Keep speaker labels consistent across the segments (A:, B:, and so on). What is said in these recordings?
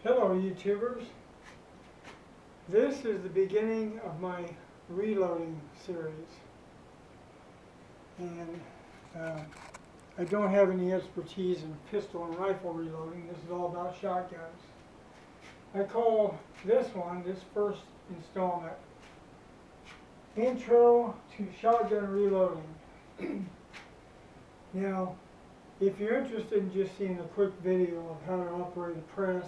A: Hello YouTubers. This is the beginning of my reloading series, and I don't have any expertise in pistol and rifle reloading. This is all about shotguns. I call this first installment, Intro to Shotgun Reloading. Now, if you're interested in just seeing a quick video of how to operate a press,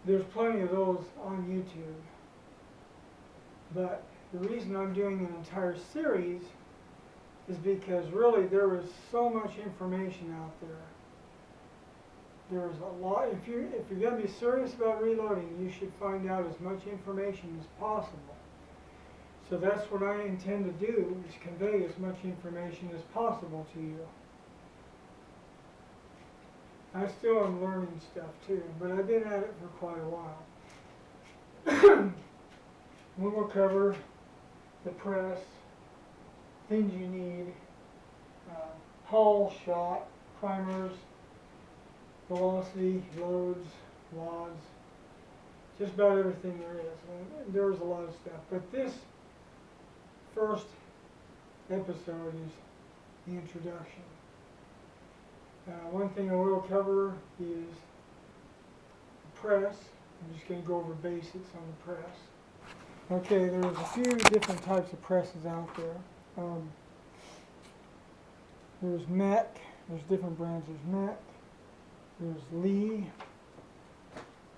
A: there's plenty of those on YouTube. But the reason I'm doing an entire series is because really there is so much information out there. There's a lot. If you're going to be serious about reloading, you should find out as much information as possible. So that's what I intend to do, is convey as much information as possible to you. I still am learning stuff too, but I've been at it for quite a while. We will cover the press, things you need, hull, shot, primers, velocity, loads, wads, just about everything there is. There's a lot of stuff, but this first episode is the introduction. One thing I will cover is the press. I'm just going to go over basics on the press. Okay, there's a few different types of presses out there. There's Mech. There's different brands. There's Mech. There's Lee.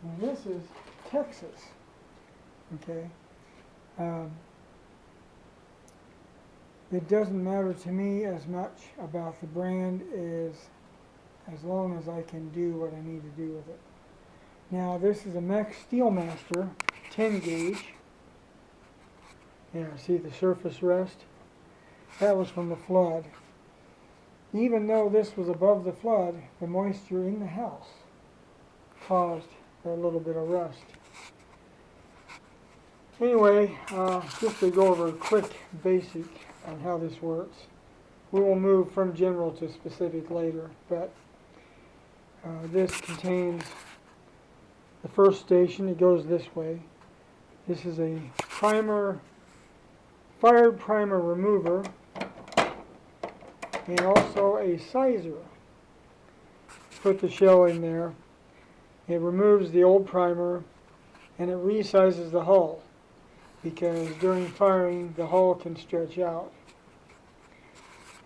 A: And this is Texas. Okay. It doesn't matter to me as much about the brand as long as I can do what I need to do with it. Now this is a Mech Steelmaster 10 gauge. Yeah, see the surface rust? That was from the flood. Even though this was above the flood, the moisture in the house caused a little bit of rust. Anyway, just to go over a quick basic on how this works. We will move from general to specific later, but this contains the first station. It goes this way. This is a primer, fired primer remover, and also a sizer. Put the shell in there. It removes the old primer and it resizes the hull, because during firing the hull can stretch out.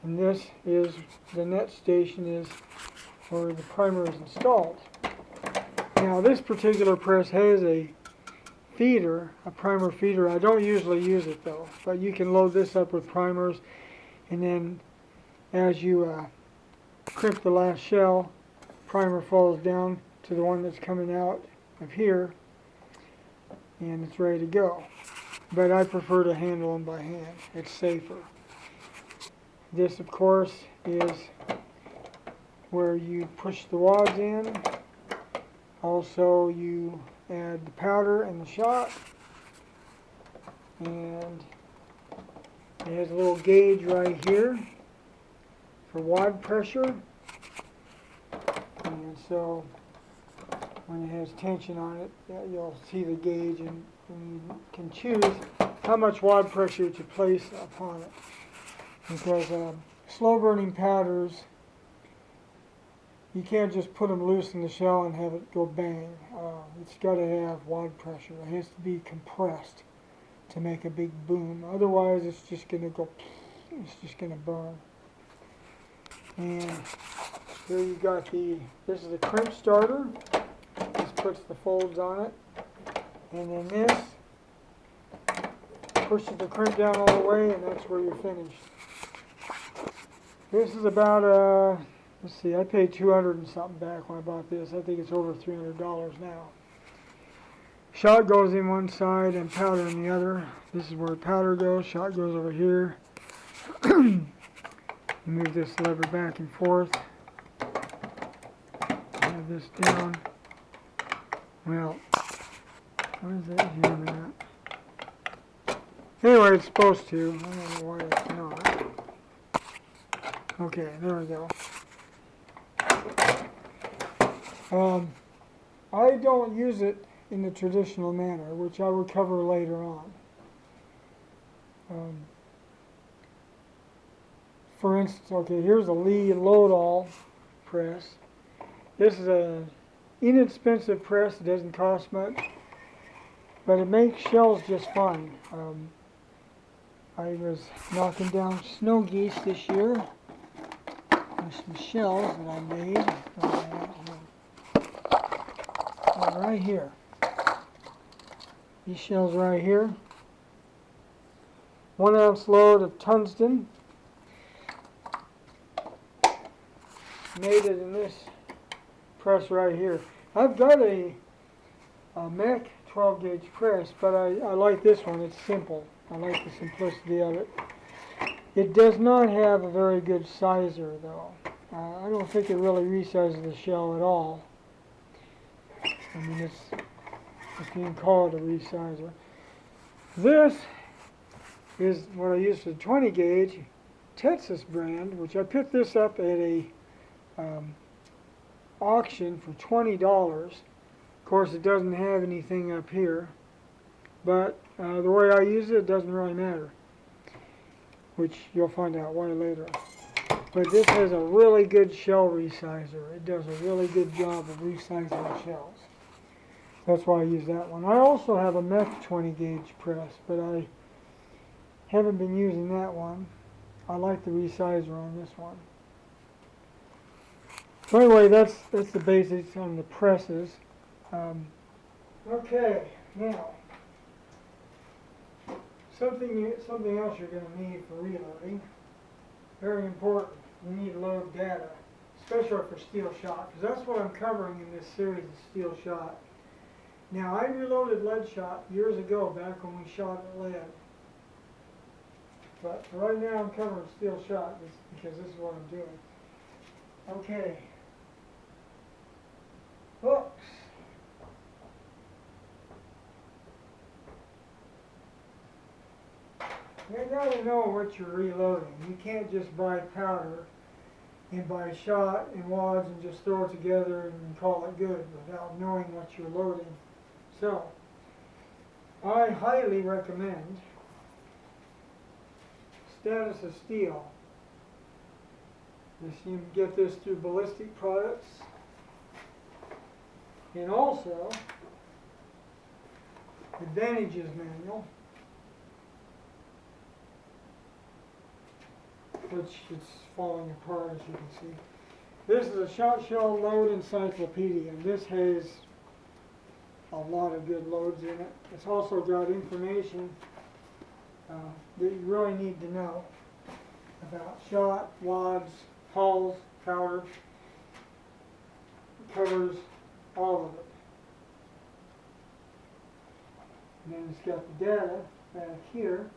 A: And this is the net station, is where the primer is installed. Now this particular press has a feeder, a primer feeder. I don't usually use it though, but you can load this up with primers, and then as you crimp the last shell, primer falls down to the one that's coming out of here, and it's ready to go. But I prefer to handle them by hand. It's safer. This, of course, is where you push the wads in. Also, you add the powder and the shot. And it has a little gauge right here for wad pressure. And so, when it has tension on it, you'll see the gauge, and you can choose how much wad pressure to place upon it. Because slow burning powders, you can't just put them loose in the shell and have it go bang. It's got to have wad pressure. It has to be compressed to make a big boom. Otherwise, it's just going to go, it's just going to burn. And here you got this is the crimp starter. This puts the folds on it. And then this pushes the crimp down all the way, and that's where you're finished. This is about, let's see, I paid $200 and something back when I bought this. I think it's over $300 now. Shot goes in one side and powder in the other. This is where powder goes. Shot goes over here. Move this lever back and forth. Have this down. Well, what is that jammed at? Anyway, it's supposed to. I don't know why it's not. Okay, there we go. I don't use it in the traditional manner, which I will cover later on. For instance, okay, here's a Lee Lodahl press. This is an inexpensive press. It doesn't cost much, but it makes shells just fine. I was knocking down snow geese this year with some shells that I made. Right here. These shells right here. 1 ounce load of tungsten. Made it in this press right here. I've got a Mech 12 gauge press, but I like this one. It's simple. I like the simplicity of it. It does not have a very good sizer though. I don't think it really resizes the shell at all. I mean, it's, if you can call it a resizer. This is what I use for the 20 gauge Texas brand, which I picked this up at a auction for $20. Of course, it doesn't have anything up here, but the way I use it, it doesn't really matter, which you'll find out why later. But this has a really good shell resizer. It does a really good job of resizing shells. That's why I use that one. I also have a Mech 20 gauge press, but I haven't been using that one. I like the resizer on this one. So anyway, that's the basics on the presses. Okay, now something else you're going to need for reloading. Very important. You need load data, especially for steel shot, because that's what I'm covering in this series of steel shot. Now, I reloaded lead shot years ago, back when we shot at lead. But right now I'm covering steel shot because this is what I'm doing. Okay. Hooks. You gotta know what you're reloading. You can't just buy powder and buy shot and wads and just throw it together and call it good without knowing what you're loading. So, I highly recommend Status of Steel. You can get this through Ballistic Products. And also, Advantages Manual, which is falling apart as you can see. This is a Shot Shell Load Encyclopedia, and this has a lot of good loads in it. It's also got information that you really need to know about shot, wads, hulls, powder. It covers all of it. And then it's got the data back here.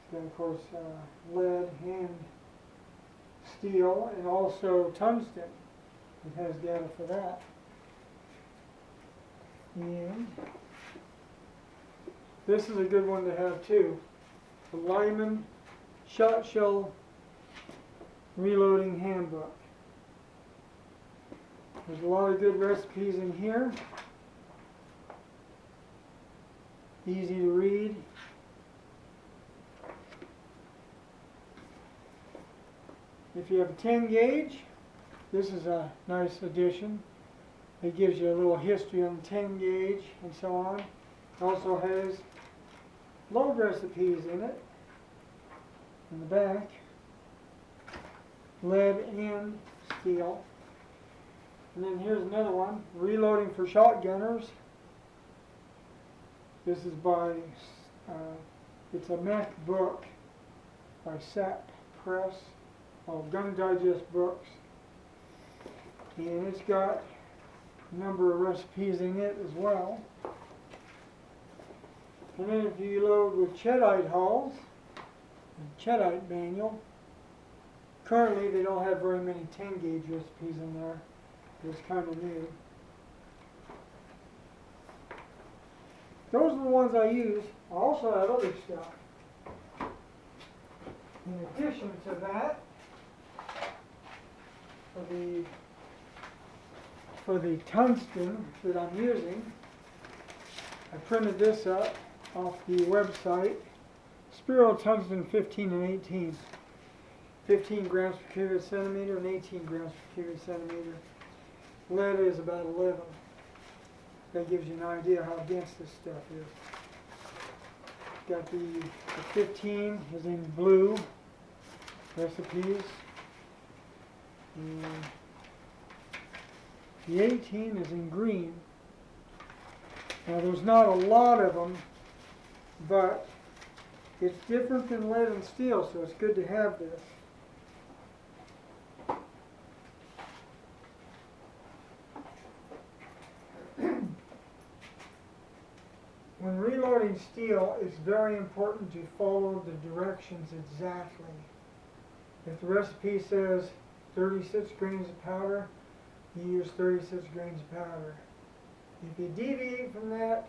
A: It's got, of course, lead and steel, and also tungsten. It has data for that. And this is a good one to have too. The Lyman Shot Shell Reloading Handbook. There's a lot of good recipes in here. Easy to read. If you have a 10 gauge, this is a nice addition. It gives you a little history on the 10 gauge and so on. It also has load recipes in it, in the back, lead and steel. And then here's another one, Reloading for Shotgunners. This is by, it's a Mech book by SAP Press, Gun Digest Books. And it's got a number of recipes in it as well. And then if you load with Cheddite hulls, Cheddite manual, currently they don't have very many 10 gauge recipes in there. It's kind of new. Those are the ones I use. I also have other stuff. In addition to that, for the tungsten that I'm using, I printed this up off the website. Spiro tungsten 15 and 18. 15 grams per cubic centimeter and 18 grams per cubic centimeter. Lead is about 11. That gives you an idea how dense this stuff is. Got the 15 is in blue recipes. And the 18 is in green. Now there's not a lot of them, but it's different than lead and steel, so it's good to have this. When reloading steel, it's very important to follow the directions exactly. If the recipe says 36 grains of powder, you use 36 grains of powder. If you deviate from that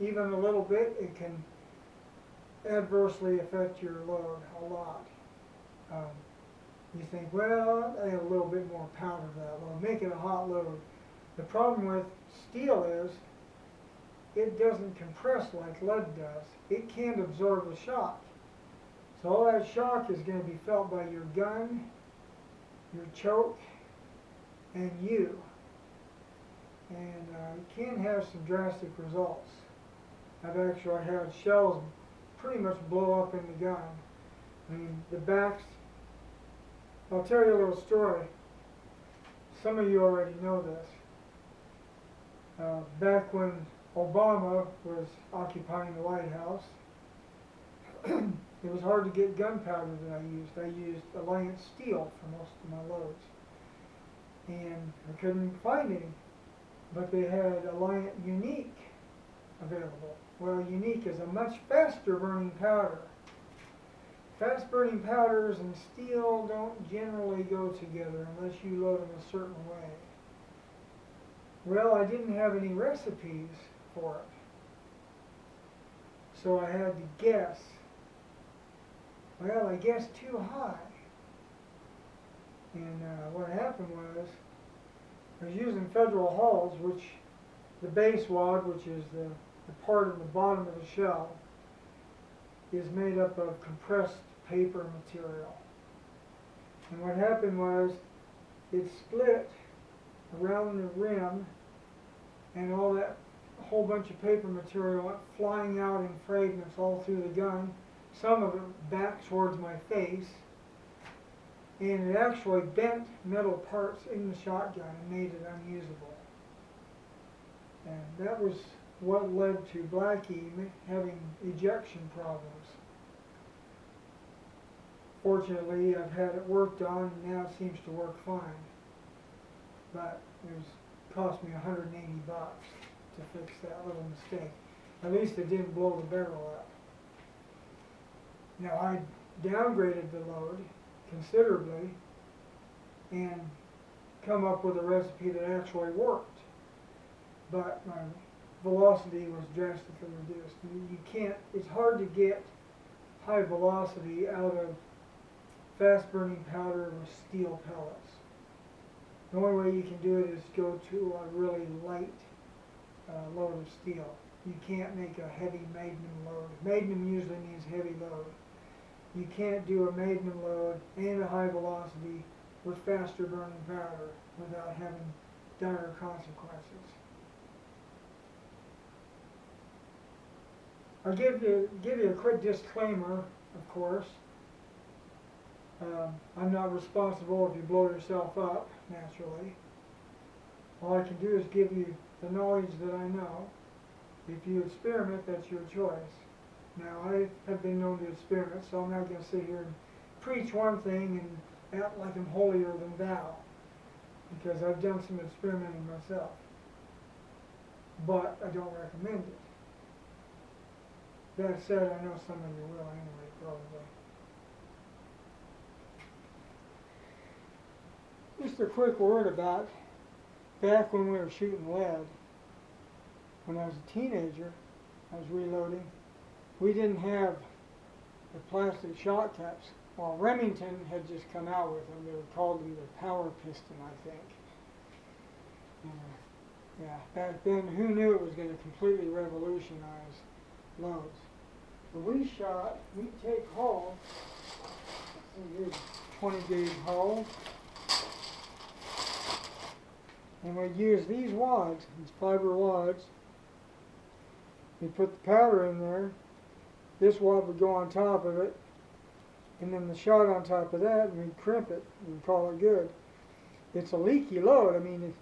A: even a little bit, it can adversely affect your load a lot. You think, well, I have a little bit more powder for that load. Make it a hot load. The problem with steel is it doesn't compress like lead does. It can't absorb the shock. So all that shock is going to be felt by your gun, your choke, and you. And it can have some drastic results. I've actually had shells pretty much blow up in the gun. I mean, the backs, I'll tell you a little story. Some of you already know this. Back when Obama was occupying the White House, it was hard to get gunpowder that I used. I used Alliance steel for most of my loads. And I couldn't find any. But they had Alliance Unique available. Well, Unique is a much faster burning powder. Fast burning powders and steel don't generally go together unless you load them a certain way. Well, I didn't have any recipes for it. So I had to guess. Well, I guessed too high. And what happened was, I was using Federal Hulls, which the base wad, which is the part of the bottom of the shell, is made up of compressed paper material. And what happened was, it split around the rim, and all that whole bunch of paper material went flying out in fragments all through the gun, some of it back towards my face, and it actually bent metal parts in the shotgun and made it unusable. And that was what led to Blackie having ejection problems. Fortunately, I've had it worked on, and now it seems to work fine. But it cost me $180 to fix that little mistake. At least it didn't blow the barrel up. Now I downgraded the load considerably and come up with a recipe that actually worked. But my velocity was drastically reduced. You can't, it's hard to get high velocity out of fast burning powder with steel pellets. The only way you can do it is go to a really light load of steel. You can't make a heavy magnum load. Magnum usually means heavy load. You can't do a magnum load and a high velocity with faster burning powder without having dire consequences. I'll give you a quick disclaimer, of course. I'm not responsible if you blow yourself up, naturally. All I can do is give you the knowledge that I know. If you experiment, that's your choice. Now, I have been known to experiment, so I'm not going to sit here and preach one thing and act like I'm holier than thou, because I've done some experimenting myself. But I don't recommend it. That said, I know some of you will anyway, probably. Just a quick word about back when we were shooting lead. When I was a teenager, I was reloading. We didn't have the plastic shot caps. Well, Remington had just come out with them. They were called either Power Piston, I think. Yeah, back then, who knew it was going to completely revolutionize loads? But we take hull, here's a 20 gauge hull, and we use these wads, these fiber wads. We put the powder in there, this wad would go on top of it, and then the shot on top of that, and we crimp it and call it good. It's a leaky load. I mean,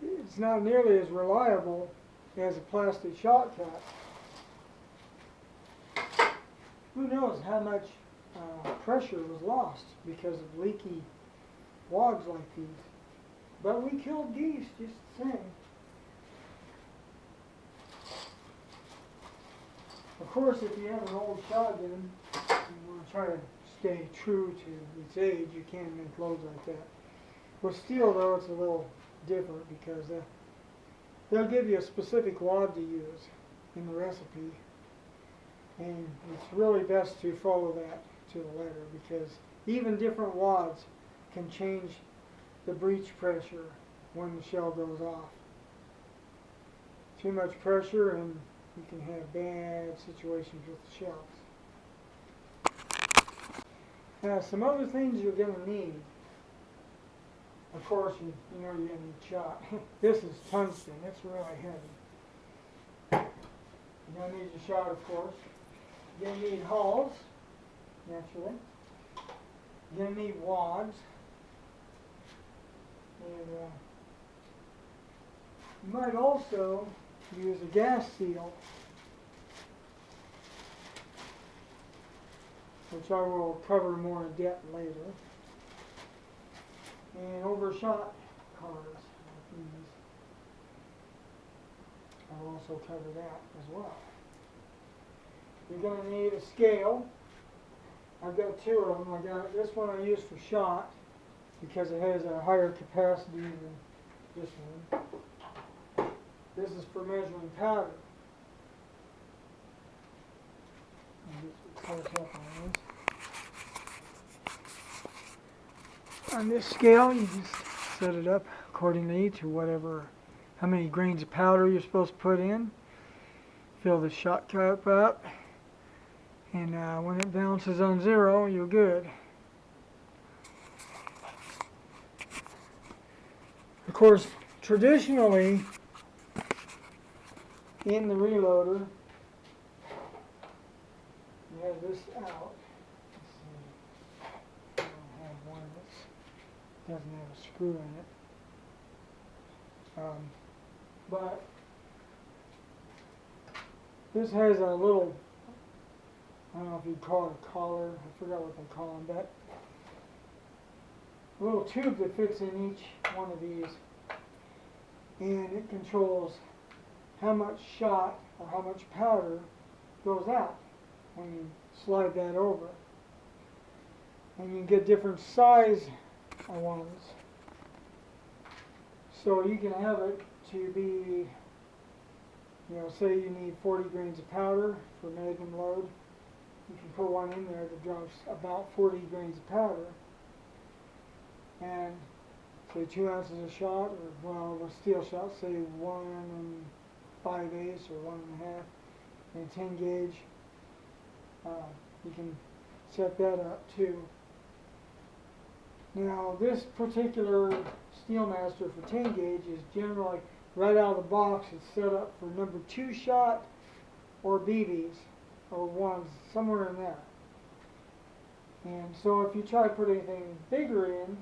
A: it's not nearly as reliable as a plastic shot cap. Who knows how much pressure was lost because of leaky wads like these. But we killed geese just the same. Of course, if you have an old shotgun, you want to try to stay true to its age, you can't make loads like that. With steel, though, it's a little different because they'll give you a specific wad to use in the recipe. And it's really best to follow that to the letter because even different wads can change the breech pressure when the shell goes off. Too much pressure and you can have bad situations with the shells. Now, some other things you're going to need. Of course, you know you're going to need shot. This is tungsten. It's really heavy. You're going to need your shot, of course. You're going to need hulls, naturally. You're going to need wads. And you might also use a gas seal, which I will cover more in depth later. And overshot cars like these. I'll also cover that as well. You're going to need a scale. I've got two of them. I got this one I use for shot because it has a higher capacity than this one. This is for measuring powder. Close up on this. On this scale, you just set it up accordingly to how many grains of powder you're supposed to put in. Fill the shot cup up, and when it balances on 0, you're good. Of course, traditionally, in the reloader, you have this out. Let's see. I don't have one that doesn't have a screw in it. But this has a little, I don't know if you'd call it a collar, I forgot what they call them, but a little tube that fits in each one of these, and it controls how much shot or how much powder goes out when you slide that over. And you get different size ones. So you can have it to be, say you need 40 grains of powder for magnum load. You can put one in there that drops about 40 grains of powder. And say 2 ounces of shot, or with steel shot, say 1 5/8 or 1.5, and 10 gauge. You can set that up too. Now this particular Steelmaster for 10 gauge is generally right out of the box. It's set up for number 2 shot or BBs or ones, somewhere in there. And so if you try to put anything bigger in,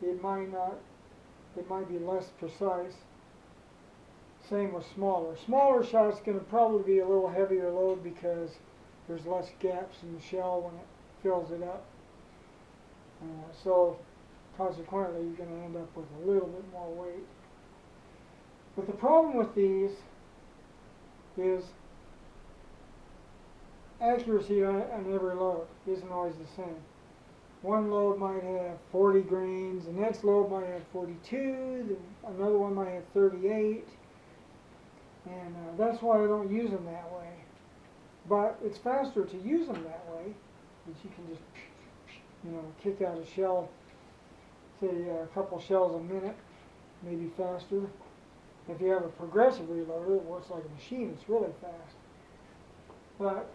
A: it might be less precise. Same with smaller. Smaller shot's going to probably be a little heavier load because there's less gaps in the shell when it fills it up. So consequently, you're going to end up with a little bit more weight. But the problem with these is accuracy on every load isn't always the same. One load might have 40 grains, the next load might have 42, another one might have 38, and that's why I don't use them that way. But it's faster to use them that way, because you can just, kick out a shell, say a couple shells a minute, maybe faster. If you have a progressive reloader, it works like a machine. It's really fast. But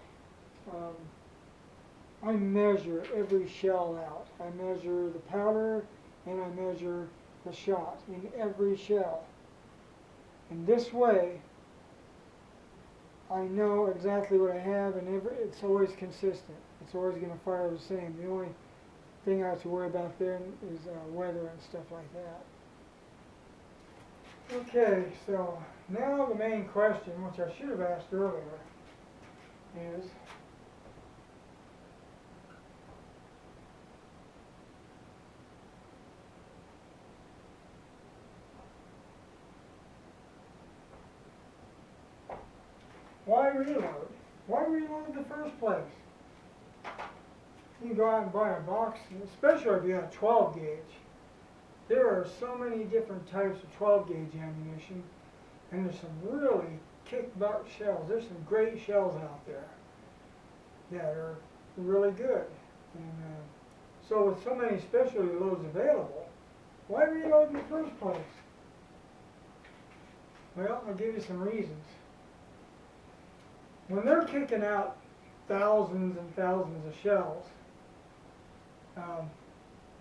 A: I measure every shell out. I measure the powder and I measure the shot in every shell. And this way, I know exactly what I have, and it's always consistent. It's always going to fire the same. The only thing I have to worry about then is weather and stuff like that. Okay, so now the main question, which I should have asked earlier, is why reload? Why reload in the first place? You can go out and buy a box, especially if you have 12 gauge. There are so many different types of 12 gauge ammunition, and there's some really kick-butt shells. There's some great shells out there that are really good. And so with so many specialty loads available, why reload in the first place? Well, I'll give you some reasons. When they're kicking out thousands and thousands of shells,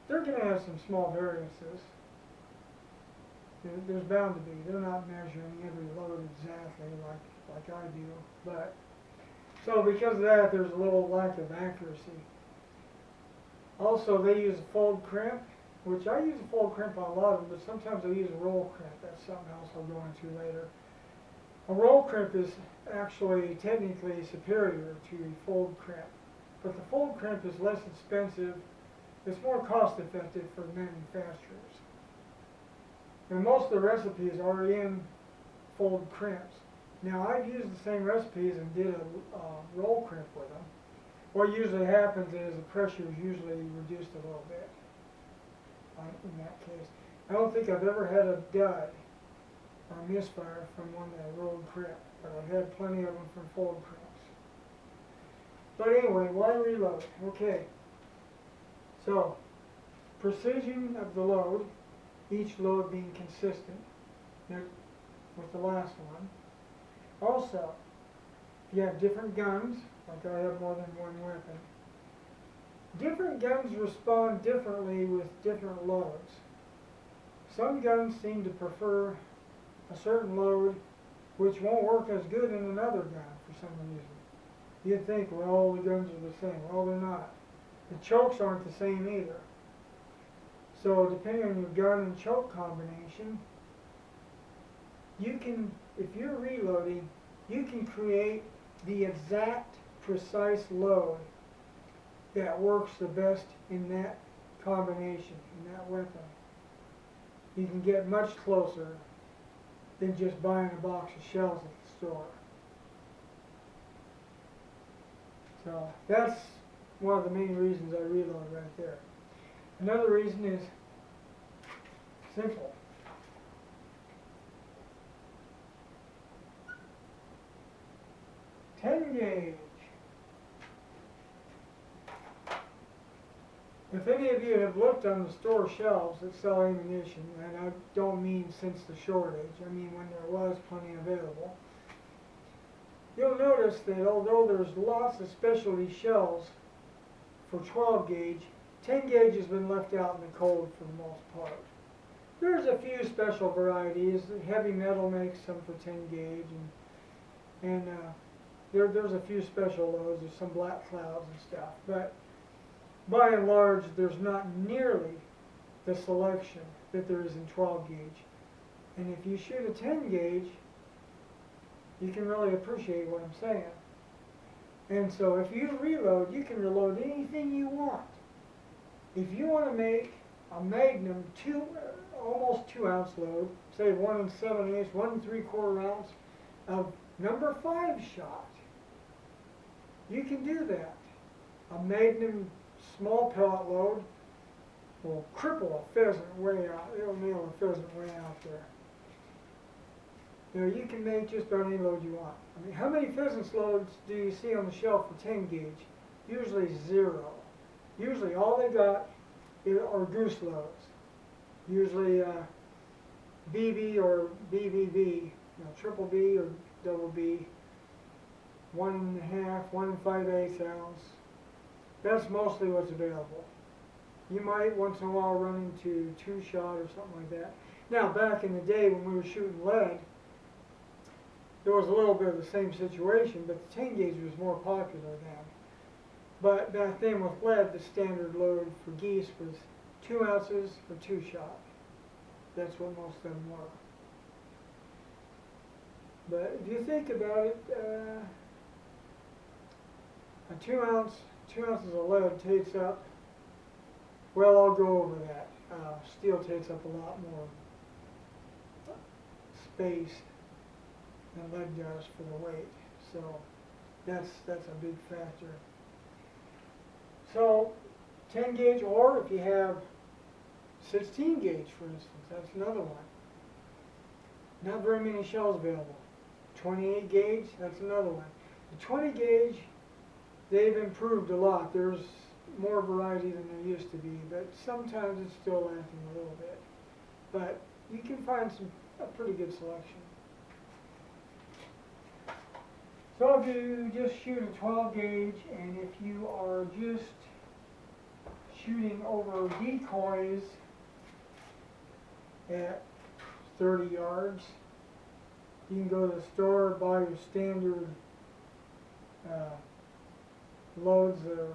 A: they're going to have some small variances. There's bound to be. They're not measuring every load exactly like I do. But so because of that, there's a little lack of accuracy. Also, they use a fold crimp, which I use a fold crimp on a lot of them, but sometimes I use a roll crimp. That's something else I'll go into later. A roll crimp is actually technically superior to a fold crimp, but the fold crimp is less expensive. It's more cost effective for manufacturers. And most of the recipes are in fold crimps. Now I've used the same recipes and did a roll crimp with them. What usually happens is the pressure is usually reduced a little bit in that case. I don't think I've ever had a dud or misfire from one that I rolled crimp, but I've had plenty of them from fold crimps. But anyway, why reload? Okay. So, precision of the load, each load being consistent with the last one. Also, if you have different guns, like I have more than one weapon, different guns respond differently with different loads. Some guns seem to prefer a certain load which won't work as good in another gun for some reason. You'd think, well, all the guns are the same. Well, they're not. The chokes aren't the same either. So depending on your gun and choke combination, you can, if you're reloading, you can create the exact precise load that works the best in that combination, in that weapon. You can get much closer than just buying a box of shells at the store. So that's one of the main reasons I reload right there. Another reason is simple. .10 gauge. If any of you have looked on the store shelves that sell ammunition, and I don't mean since the shortage, I mean when there was plenty available, you'll notice that although there's lots of specialty shells for 12 gauge, 10 gauge has been left out in the cold for the most part. There's a few special varieties. Heavy Metal makes some for 10 gauge, and there's a few special loads. There's some Black Clouds and stuff, but by and large, there's not nearly the selection that there is in 12 gauge. And if you shoot a 10 gauge, you can really appreciate what I'm saying. And so if you reload, you can reload anything you want. If you want to make a Magnum almost 2 ounce load, say 1 7/8, 1 3/4 ounce of number 5 shot, you can do that. A Magnum small pellet load will cripple a pheasant way out. It'll nail a pheasant way out there. You know, you can make just about any load you want. I mean, how many pheasants loads do you see on the shelf for 10 gauge? Usually 0. Usually all they got are goose loads. Usually BB or BBB, triple B or double B, 1.5, 1 5/8 ounce. That's mostly what's available. You might once in a while run into 2-shot or something like that. Now, back in the day when we were shooting lead, there was a little bit of the same situation, but the 10 gauge was more popular then. But back then with lead, the standard load for geese was 2 ounces for 2-shot. That's what most of them were. But if you think about it, a 2 ounces of lead takes up, well, I'll go over that. Steel takes up a lot more space than lead does for the weight. So that's a big factor. So 10 gauge, or if you have 16 gauge, for instance, that's another one. Not very many shells available. 28 gauge, that's another one. The 20 gauge, they've improved a lot. There's more variety than there used to be, but sometimes it's still lacking a little bit. But you can find a pretty good selection. So if you just shoot a 12 gauge, and if you are just shooting over decoys at 30 yards, you can go to the store, buy your standard loads that are,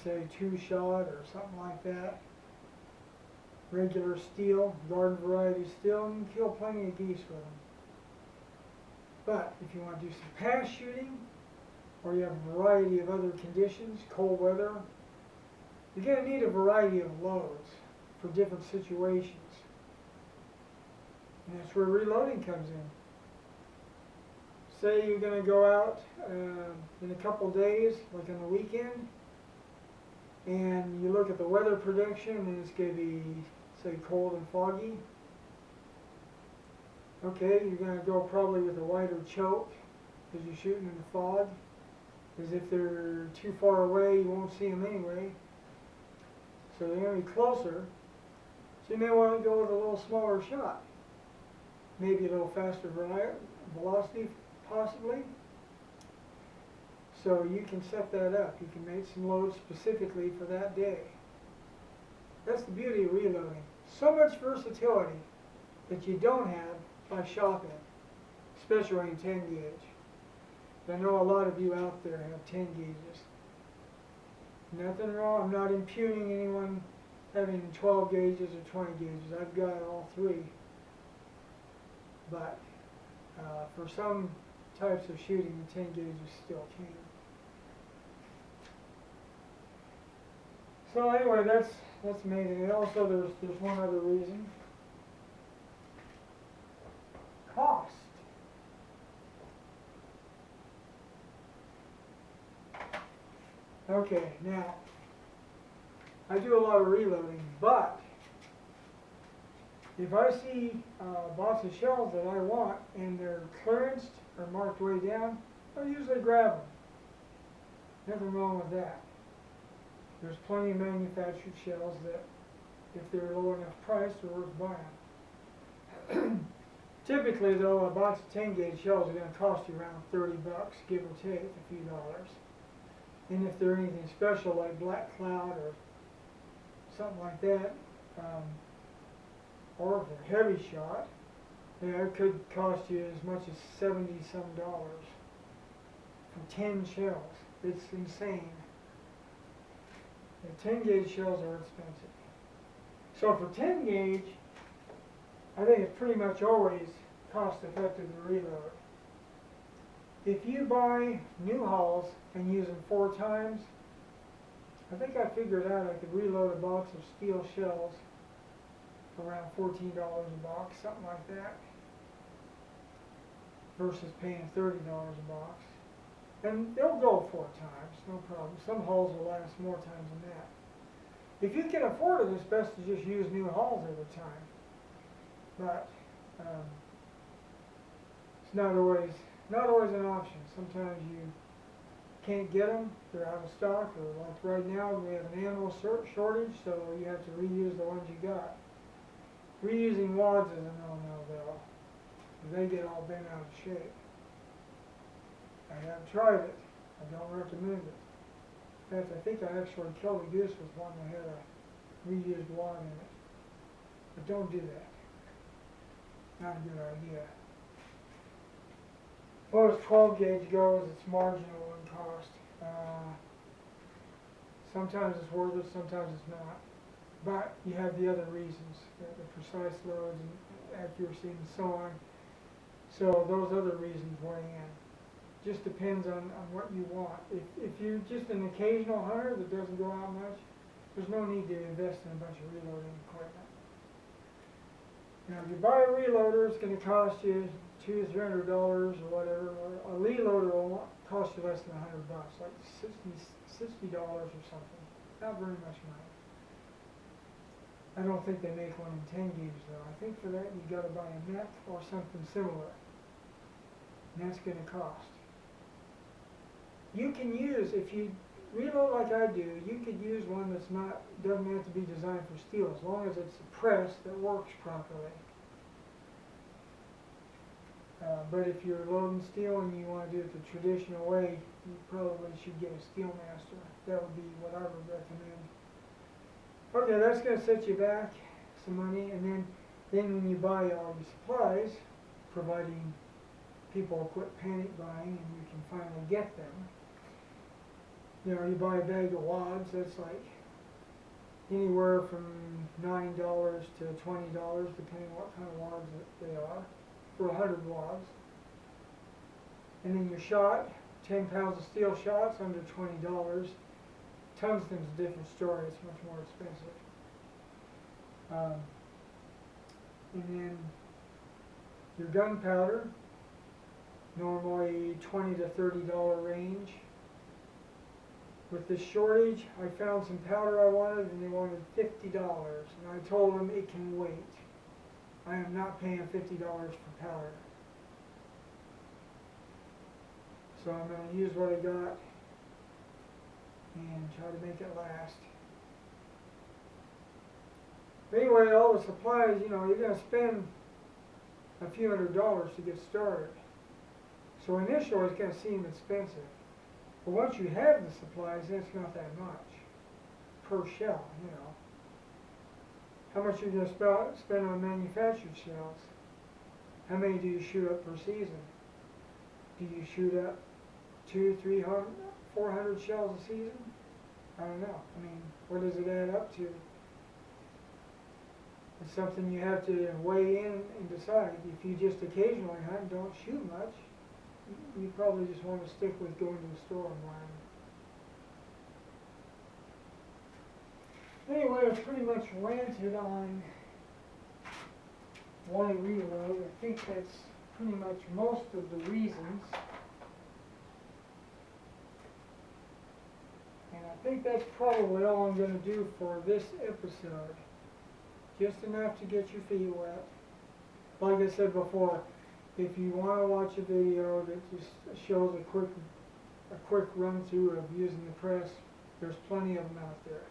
A: say, 2-shot or something like that. Regular steel, garden variety steel, and you can kill plenty of geese with them. But if you want to do some pass shooting, or you have a variety of other conditions, cold weather, you're going to need a variety of loads for different situations. And that's where reloading comes in. Say you're going to go out in a couple days, like on the weekend, and you look at the weather prediction and it's going to be, say, cold and foggy. Okay, you're going to go probably with a wider choke because you're shooting in the fog. Because if they're too far away, you won't see them anyway. So they're going to be closer. So you may want to go with a little smaller shot. Maybe a little faster velocity, possibly. So you can set that up. You can make some loads specifically for that day. That's the beauty of reloading. So much versatility that you don't have by shopping, especially in 10 gauge. I know a lot of you out there have 10 gauges. Nothing wrong. I'm not impugning anyone having 12 gauges or 20 gauges. I've got all three. But for some types of shooting, the 10 gauge is still king. So anyway, that's made it. And also there's one other reason. Cost. Okay, now I do a lot of reloading, but if I see a box of shells that I want and they're clearanced or marked way down, I usually grab them. Nothing wrong with that. There's plenty of manufactured shells that, if they're low enough price, they're worth buying. Typically, though, a box of 10 gauge shells are going to cost you around $30, give or take a few dollars. And if they're anything special like Black Cloud or something like that, or if they're heavy shot, it could cost you as much as $70-some for 10 shells. It's insane. The 10 gauge shells are expensive. So for 10 gauge, I think it's pretty much always cost effective to reload. If you buy new hulls and use them 4 times, I think I figured out I could reload a box of steel shells for around $14 a box, something like that, versus paying $30 a box. And they'll go 4 times, no problem. Some hulls will last more times than that. If you can afford it, it's best to just use new hulls every time. But it's not always an option. Sometimes you can't get them, they're out of stock, or like right now we have an animal shortage, so you have to reuse the ones you got. Reusing wads is a no-no though. They get all bent out of shape. I have tried it. I don't recommend it. In fact, I think I actually killed a goose with one that had a reused wad in it. But don't do that. Not a good idea. As far as 12 gauge goes, it's marginal in cost. Sometimes it's worth it, sometimes it's not. But you have the other reasons, the precise loads and accuracy and so on. So those other reasons weigh in. Just depends on what you want. If you're just an occasional hunter that doesn't go out much, there's no need to invest in a bunch of reloading equipment. Now, if you buy a reloader, it's going to cost you $200 or $300 or whatever. A reloader will cost you less than $100, like $60 or something. Not very much money. I don't think they make one in 10 gauge though. I think for that you got to buy a net or something similar. And that's going to cost. You can use, if you reload like I do, you could use one that's not, doesn't have to be designed for steel, as long as it's a press that works properly. But if you're loading steel and you want to do it the traditional way, you probably should get a Steelmaster. That would be what I would recommend. Okay, that's going to set you back some money, and then when you buy all your supplies, providing people quit panic buying and you can finally get them. You know, you buy a bag of wads, that's like anywhere from $9 to $20, depending what kind of wads they are, for 100 wads. And then your shot, 10 pounds of steel shots, under $20. Tungsten's a different story, it's much more expensive. And then your gunpowder, normally $20 to $30 range. With this shortage, I found some powder I wanted and they wanted $50, and I told them it can wait. I am not paying $50 for powder. So I'm going to use what I got and try to make it last. But anyway, all the supplies, you know, you're going to spend a few $100s to get started. So initially it's going to seem expensive. But once you have the supplies, then it's not that much per shell, you know. How much are you going to spend on manufactured shells? How many do you shoot up per season? Do you shoot up 200, 300, 400 shells a season? I don't know. I mean, what does it add up to? It's something you have to weigh in and decide. If you just occasionally hunt and don't shoot much, you probably just want to stick with going to the store and buying. Anyway, I've pretty much ranted on why reload. I think that's pretty much most of the reasons. And I think that's probably all I'm going to do for this episode. Just enough to get your feet wet. Like I said before, if you want to watch a video that just shows a quick run through of using the press, there's plenty of them out there.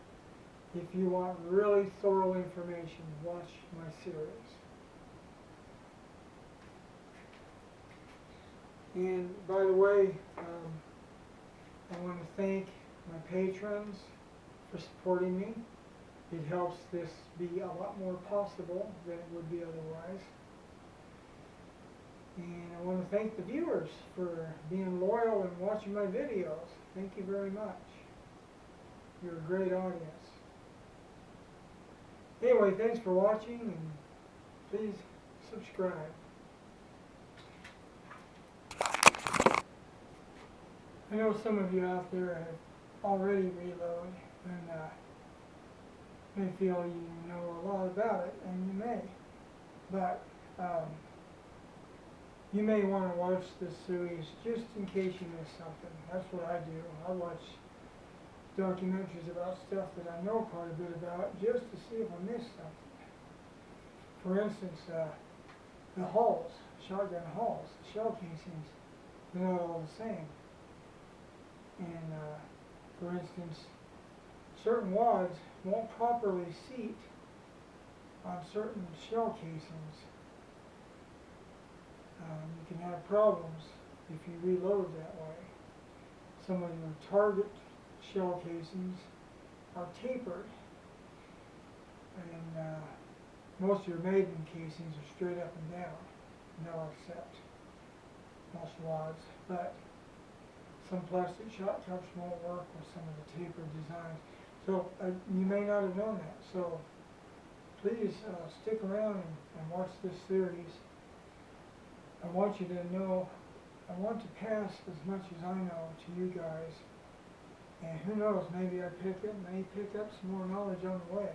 A: If you want really thorough information, watch my series. And by the way, I want to thank my patrons for supporting me. It helps this be a lot more possible than it would be otherwise. And I want to thank the viewers for being loyal and watching my videos. Thank you very much. You're a great audience. Anyway, thanks for watching, and please subscribe. I know some of you out there have already reloaded and may feel you know a lot about it, and you may. But you may want to watch this series just in case you miss something. That's what I do. I watch documentaries about stuff that I know quite a bit about just to see if I miss something. For instance, the hulls, shotgun hulls, the shell casings, they're not all the same. And for instance, certain wads won't properly seat on certain shell casings, you can have problems if you reload that way. Some of your target shell casings are tapered, and most of your maiden casings are straight up and down. They'll accept most wads, but some plastic shot cups won't work with some of the tapered designs. So you may not have known that. So please stick around and watch this series. I want you to know, I want to pass as much as I know to you guys. And who knows, maybe I may pick up some more knowledge on the way.